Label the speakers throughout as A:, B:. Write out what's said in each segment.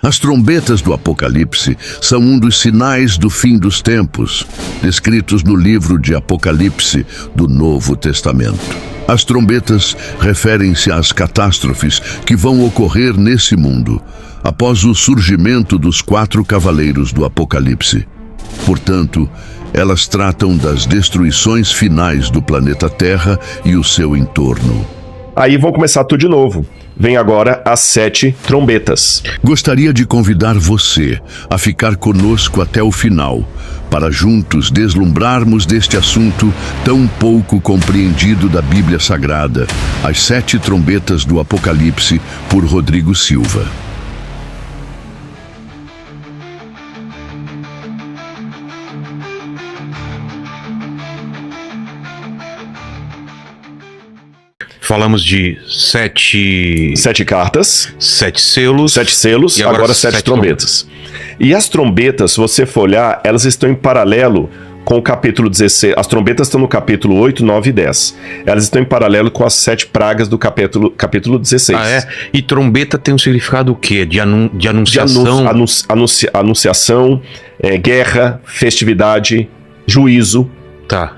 A: As trombetas do Apocalipse são um dos sinais do fim dos tempos, descritos no livro de Apocalipse do Novo Testamento. As trombetas referem-se às catástrofes que vão ocorrer nesse mundo, após o surgimento dos 4 cavaleiros do Apocalipse. Portanto, elas tratam das destruições finais do planeta Terra e o seu entorno.
B: Aí vão começar tudo de novo. Vem agora as 7 trombetas.
A: Gostaria de convidar você a ficar conosco até o final, para juntos deslumbrarmos deste assunto tão pouco compreendido da Bíblia Sagrada, as 7 trombetas do Apocalipse, por Rodrigo Silva.
C: Falamos de 7
B: cartas,
C: 7 selos,
B: 7 selos,
C: e
B: agora 7 trombetas. E as trombetas, se você for olhar, elas estão em paralelo com o capítulo 16. As trombetas estão no capítulo 8, 9 e 10. Elas estão em paralelo com as 7 pragas do capítulo 16.
C: Ah, é? E trombeta tem um significado o quê? De anunciação?
B: Anunciação, guerra, festividade, juízo.
C: Tá,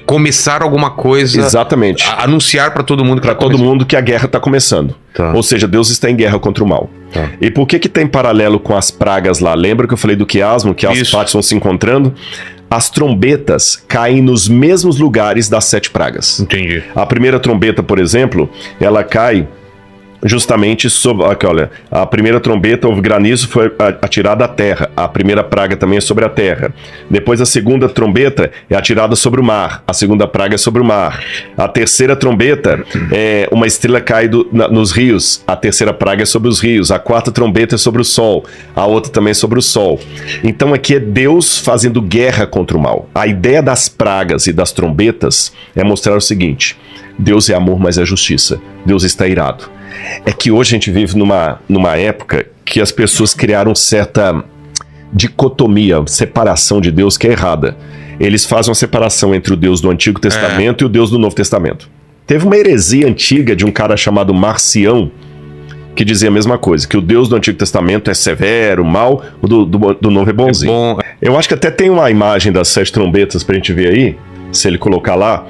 C: começar alguma coisa.
B: Exatamente.
C: Anunciar para todo mundo que
B: que a guerra está começando.
C: Tá.
B: Ou seja, Deus está em guerra contra o mal.
C: Tá.
B: E por que tem paralelo com as pragas lá? Lembra que eu falei do quiasmo, que as partes vão se encontrando? As trombetas caem nos mesmos lugares das 7 pragas.
C: Entendi.
B: A primeira trombeta, por exemplo, ela cai justamente sobre... Aqui, olha, a primeira trombeta, houve granizo, foi atirada à terra. A primeira praga também é sobre a terra. Depois a segunda trombeta é atirada sobre o mar. A segunda praga é sobre o mar. A terceira trombeta é uma estrela cai nos rios. A terceira praga é sobre os rios. A quarta trombeta é sobre o sol. A outra também é sobre o sol. Então aqui é Deus fazendo guerra contra o mal. A ideia das pragas e das trombetas é mostrar o seguinte: Deus é amor, mas é justiça. Deus está irado. É que hoje a gente vive numa época que as pessoas criaram certa dicotomia, separação de Deus que é errada. Eles fazem uma separação entre o Deus do Antigo Testamento e o Deus do Novo Testamento. Teve uma heresia antiga de um cara chamado Marcião, que dizia a mesma coisa, que o Deus do Antigo Testamento é severo, mal, o do Novo é bonzinho. Eu acho que até tem uma imagem das 7 trombetas pra gente ver aí, se ele colocar lá.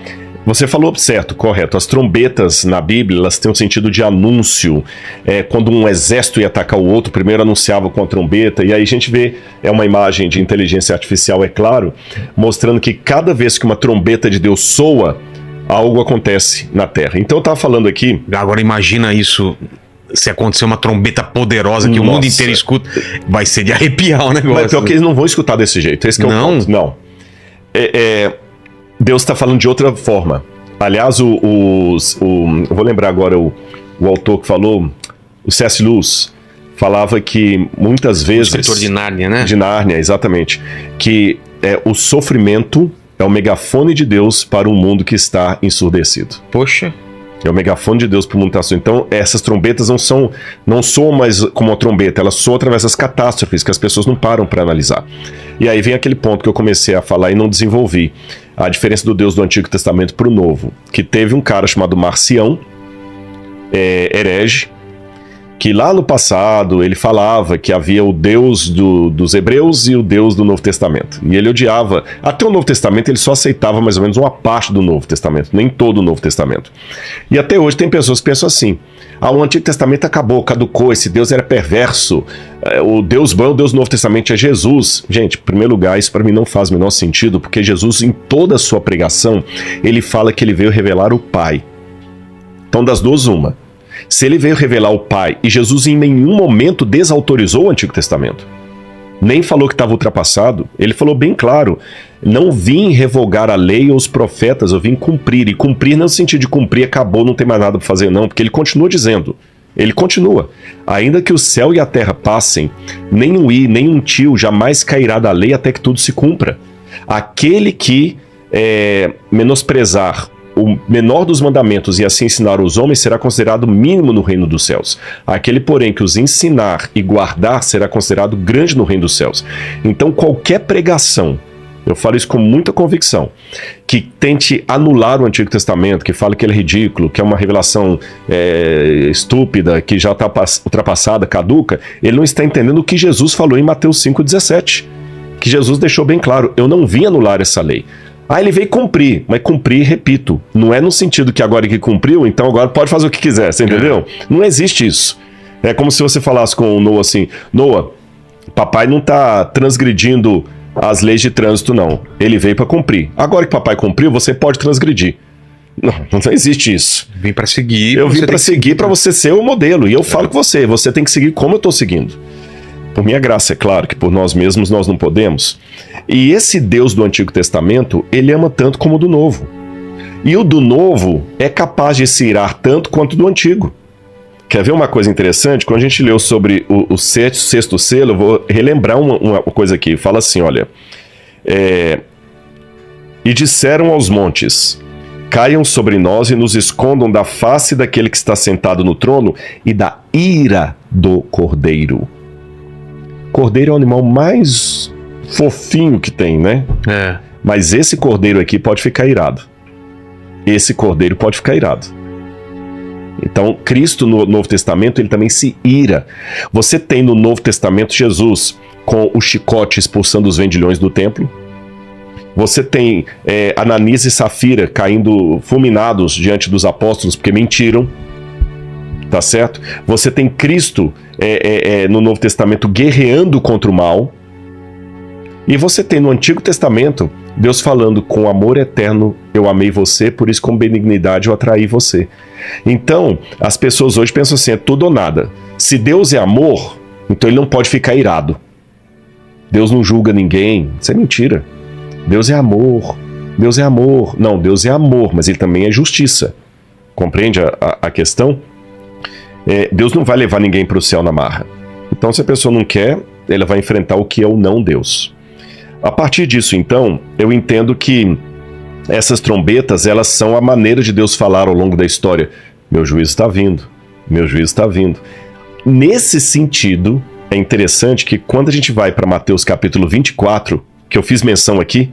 B: Você falou certo, correto. As trombetas na Bíblia, elas têm um sentido de anúncio. Quando um exército ia atacar o outro, primeiro anunciava com a trombeta. E aí a gente vê, uma imagem de inteligência artificial, é claro, mostrando que cada vez que uma trombeta de Deus soa, algo acontece na Terra. Então eu estava falando aqui...
C: Agora imagina isso... Se acontecer uma trombeta poderosa que o mundo inteiro escuta, vai ser de arrepiar o negócio.
B: Mas pior que eles não vão escutar desse jeito. Esse que é o ponto. Não. Deus está falando de outra forma. Aliás, eu vou lembrar agora o autor que falou, o C.S. Lewis, falava que muitas vezes... O
C: escritor de Nárnia, né?
B: De Nárnia, exatamente. Que o sofrimento é o megafone de Deus para um mundo que está ensurdecido.
C: Poxa...
B: É o megafone de Deus para o mundo. Então, essas trombetas não soam mais como uma trombeta, elas soam através das catástrofes que as pessoas não param para analisar. E aí vem aquele ponto que eu comecei a falar e não desenvolvi. A diferença do Deus do Antigo Testamento para o Novo. Que teve um cara chamado Marcião, herege, que lá no passado ele falava que havia o Deus dos hebreus e o Deus do Novo Testamento. E ele odiava. Até o Novo Testamento ele só aceitava mais ou menos uma parte do Novo Testamento, nem todo o Novo Testamento. E até hoje tem pessoas que pensam assim: o Antigo Testamento acabou, caducou, esse Deus era perverso, o Deus bom, o Deus do Novo Testamento é Jesus. Gente, em primeiro lugar, isso para mim não faz o menor sentido, porque Jesus, em toda a sua pregação, ele fala que ele veio revelar o Pai. Então, das duas, uma. Se ele veio revelar o Pai, e Jesus em nenhum momento desautorizou o Antigo Testamento, nem falou que estava ultrapassado, ele falou bem claro: não vim revogar a lei ou os profetas, eu vim cumprir. E cumprir não é no sentido de cumprir, acabou, não tem mais nada para fazer, não, porque ele continua dizendo, ele continua: ainda que o céu e a terra passem, nem um i, nem um tio jamais cairá da lei até que tudo se cumpra. Aquele que menosprezar o menor dos mandamentos e assim ensinar os homens será considerado mínimo no reino dos céus. Aquele, porém, que os ensinar e guardar será considerado grande no reino dos céus. Então, qualquer pregação eu falo isso com muita convicção, que tente anular o Antigo Testamento, que fala que ele é ridículo, que é uma revelação estúpida, que já está ultrapassada, caduca, ele não está entendendo o que Jesus falou em Mateus 5,17, que Jesus deixou bem claro, eu não vim anular essa lei. Ele veio cumprir, mas cumprir, repito, não é no sentido que agora que cumpriu, então agora pode fazer o que quiser, você entendeu? Não existe isso. É como se você falasse com o Noah assim, Noah, papai não está transgredindo as leis de trânsito, não. Ele veio para cumprir. Agora que papai cumpriu, você pode transgredir. Não existe isso.
C: Vim para seguir.
B: Eu vim para seguir para você ser o modelo. E eu falo com você tem que seguir como eu estou seguindo. Por minha graça, é claro que por nós mesmos nós não podemos. E esse Deus do Antigo Testamento, ele ama tanto como o do Novo. E o do Novo é capaz de se irar tanto quanto o do Antigo. Quer ver uma coisa interessante? Quando a gente leu sobre o sexto selo, eu vou relembrar uma coisa aqui. Fala assim, olha. E disseram aos montes, caiam sobre nós e nos escondam da face daquele que está sentado no trono e da ira do cordeiro. Cordeiro é o animal mais fofinho que tem, né? Mas esse cordeiro aqui pode ficar irado. Esse cordeiro pode ficar irado. Então, Cristo no Novo Testamento, ele também se ira. Você tem no Novo Testamento Jesus com o chicote expulsando os vendilhões do templo. Você tem Ananias e Safira caindo fulminados diante dos apóstolos porque mentiram. Tá certo? Você tem Cristo no Novo Testamento guerreando contra o mal. E você tem no Antigo Testamento Deus falando, com amor eterno eu amei você, por isso com benignidade eu atraí você. Então, as pessoas hoje pensam assim, é tudo ou nada. Se Deus é amor, então ele não pode ficar irado. Deus não julga ninguém. Isso é mentira. Deus é amor. Deus é amor. Não, Deus é amor, mas ele também é justiça. Compreende a questão? Deus não vai levar ninguém para o céu na marra. Então, se a pessoa não quer, ela vai enfrentar o que é o não Deus. A partir disso, então, eu entendo que essas trombetas, elas são a maneira de Deus falar ao longo da história. Meu juízo está vindo. Meu juízo está vindo. Nesse sentido, é interessante que quando a gente vai para Mateus capítulo 24, que eu fiz menção aqui,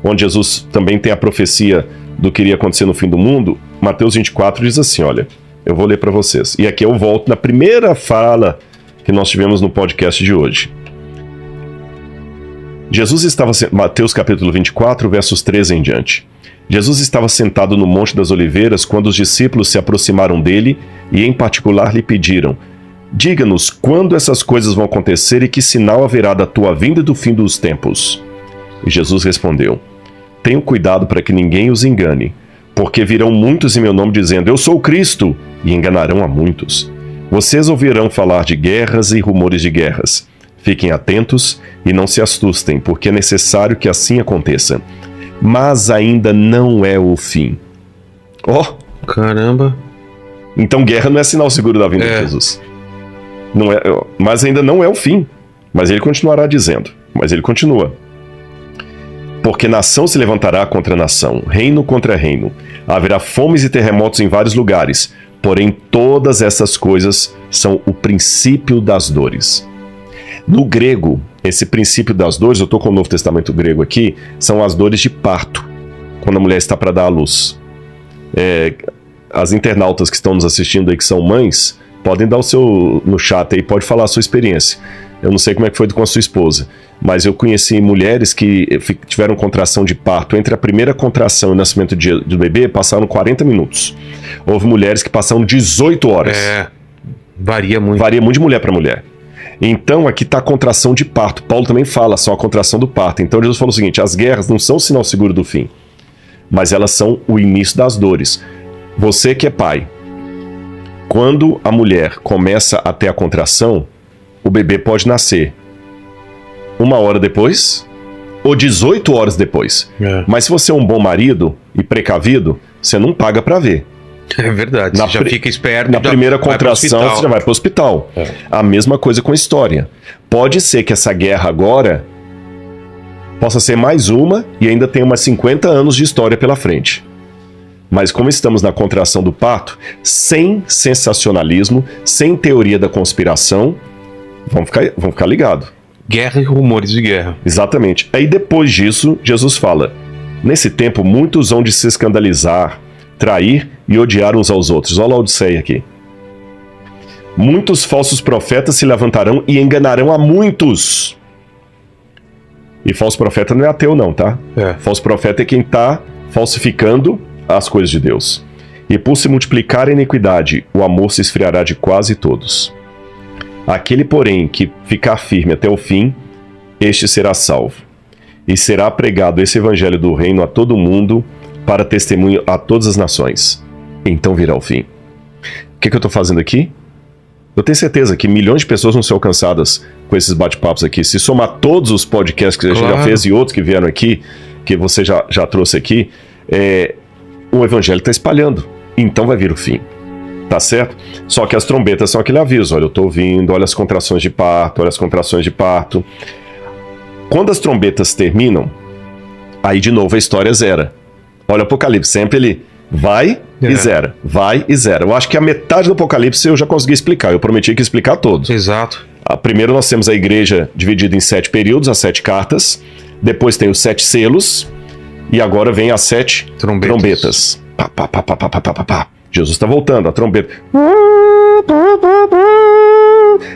B: onde Jesus também tem a profecia do que iria acontecer no fim do mundo, Mateus 24 diz assim, olha, eu vou ler para vocês. E aqui eu volto na primeira fala que nós tivemos no podcast de hoje. Mateus capítulo 24, versos 13 em diante. Jesus estava sentado no Monte das Oliveiras quando os discípulos se aproximaram dele e em particular lhe pediram, diga-nos quando essas coisas vão acontecer e que sinal haverá da tua vinda e do fim dos tempos. E Jesus respondeu, tenham cuidado para que ninguém os engane, porque virão muitos em meu nome dizendo, eu sou o Cristo, e enganarão a muitos. Vocês ouvirão falar de guerras e rumores de guerras. Fiquem atentos e não se assustem, porque é necessário que assim aconteça. Mas ainda não é o fim.
C: Caramba.
B: Então guerra não é sinal seguro da vinda de Jesus. Não é, mas ainda não é o fim. Mas ele continuará dizendo. Mas ele continua. Porque nação se levantará contra nação, reino contra reino. Haverá fomes e terremotos em vários lugares. Porém, todas essas coisas são o princípio das dores. No grego, esse princípio das dores, eu estou com o Novo Testamento grego aqui, são as dores de parto, quando a mulher está para dar à luz. As internautas que estão nos assistindo aí, que são mães, podem dar no chat aí, pode falar a sua experiência. Eu não sei como é que foi com a sua esposa, mas eu conheci mulheres que tiveram contração de parto. Entre a primeira contração e o nascimento do bebê, passaram 40 minutos. Houve mulheres que passaram 18 horas.
C: Varia muito.
B: Varia muito de mulher para mulher. Então, aqui está a contração de parto. Paulo também fala, são a contração do parto. Então, Jesus falou o seguinte, as guerras não são sinal seguro do fim, mas elas são o início das dores. Você que é pai, quando a mulher começa a ter a contração, o bebê pode nascer 1 hora depois ou 18 horas depois. Mas se você é um bom marido e precavido, você não paga para ver.
C: É verdade, você já fica esperto.
B: Na primeira contração, você já vai para o hospital. A mesma coisa com a história. Pode ser que essa guerra agora possa ser mais uma e ainda tem umas 50 anos de história pela frente. Mas como estamos na contração do parto, sem sensacionalismo, sem teoria da conspiração, vamos ficar ligados.
C: Guerra e rumores de guerra.
B: Exatamente. Aí depois disso, Jesus fala: nesse tempo, muitos hão de se escandalizar, trair e odiar uns aos outros. Olha a Odisseia aqui. Muitos falsos profetas se levantarão e enganarão a muitos. E falso profeta não é ateu não, tá? Falso profeta é quem está falsificando as coisas de Deus. E por se multiplicar a iniquidade, o amor se esfriará de quase todos. Aquele, porém, que ficar firme até o fim, este será salvo. E será pregado esse evangelho do reino a todo mundo, para testemunho a todas as nações. Então virá o fim. O que eu estou fazendo aqui? Eu tenho certeza que milhões de pessoas vão ser alcançadas com esses bate-papos aqui. Se somar todos os podcasts que a gente já fez e outros que vieram aqui, que você já trouxe aqui, o evangelho está espalhando. Então vai vir o fim. Tá certo? Só que as trombetas são aquele aviso. Olha, eu estou ouvindo, olha as contrações de parto, olha as contrações de parto. Quando as trombetas terminam, aí de novo a história zera. Olha o Apocalipse, sempre ele vai e zera, vai e zera. Eu acho que a metade do Apocalipse eu já consegui explicar. Eu prometi que ia explicar todos.
C: Exato.
B: Primeiro nós temos a igreja dividida em 7 períodos, as 7 cartas. Depois tem os 7 selos. E agora vem as 7 trombetas. Pá, pá, pá, pá, pá, pá, pá, pá. Jesus está voltando, a trombeta.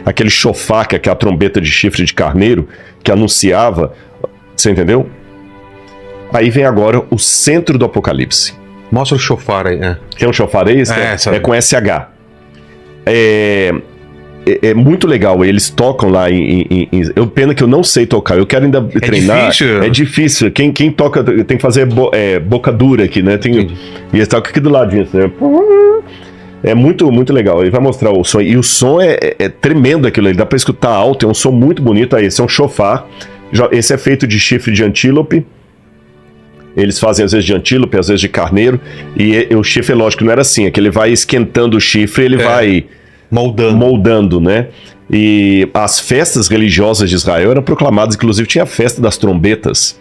B: Aquele chofar, que é aquela trombeta de chifre de carneiro, que anunciava. Você entendeu? Aí vem agora o centro do Apocalipse.
C: Mostra o chofar aí.
B: Tem um chofar aí? É com SH. É muito legal. Eles tocam lá eu pena que eu não sei tocar. Eu quero ainda treinar.
C: Difícil.
B: É difícil. Quem toca tem que fazer boca dura aqui, né? E eles tocam aqui do ladinho. Né? É muito, muito legal. Ele vai mostrar o som. E o som é tremendo aquilo ali. Dá pra escutar alto. É um som muito bonito. Aí, esse é um chofar. Esse é feito de chifre de antílope. Eles fazem às vezes de antílope, às vezes de carneiro. E o chifre, lógico, não era assim. É que ele vai esquentando o chifre, ele vai moldando, né? E as festas religiosas de Israel eram proclamadas, inclusive tinha a festa das trombetas.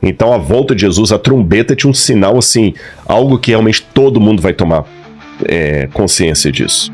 B: Então a volta de Jesus, a trombeta tinha um sinal assim, algo que realmente todo mundo vai tomar consciência disso.